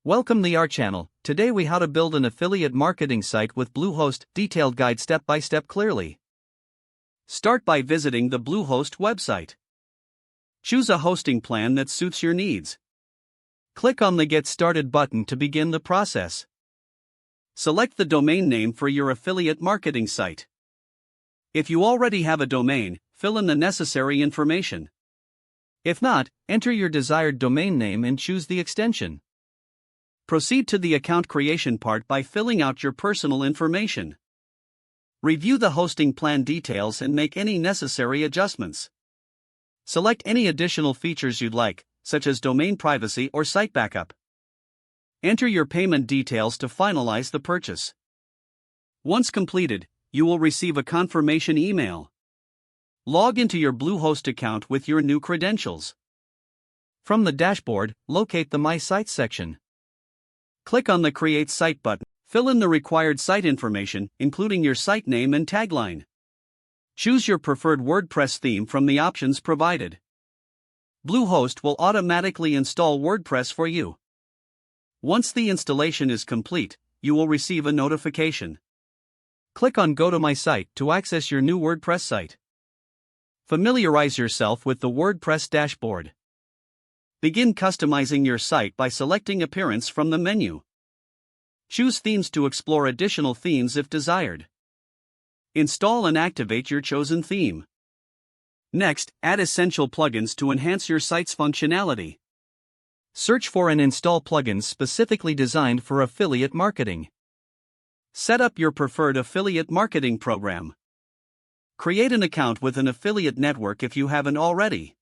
Welcome to our channel. Today we how to build an affiliate marketing site with Bluehost, detailed guide step by step clearly. Start by visiting the Bluehost website. Choose a hosting plan that suits your needs. Click on the Get Started button to begin the process. Select the domain name for your affiliate marketing site. If you already have a domain, fill in the necessary information. If not, enter your desired domain name and choose the extension. Proceed to the account creation part by filling out your personal information. Review the hosting plan details and make any necessary adjustments. Select any additional features you'd like, such as domain privacy or site backup. Enter your payment details to finalize the purchase. Once completed, you will receive a confirmation email. Log into your Bluehost account with your new credentials. From the dashboard, locate the My Site section. Click on the Create Site button. Fill in the required site information, including your site name and tagline. Choose your preferred WordPress theme from the options provided. Bluehost will automatically install WordPress for you. Once the installation is complete, you will receive a notification. Click on Go to My Site to access your new WordPress site. Familiarize yourself with the WordPress dashboard. Begin customizing your site by selecting Appearance from the menu. Choose Themes to explore additional themes if desired. Install and activate your chosen theme. Next, add essential plugins to enhance your site's functionality. Search for and install plugins specifically designed for affiliate marketing. Set up your preferred affiliate marketing program. Create an account with an affiliate network if you haven't already.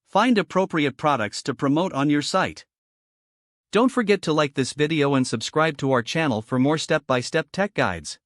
Find appropriate products to promote on your site. Don't forget to like this video and subscribe to our channel for more step-by-step tech guides.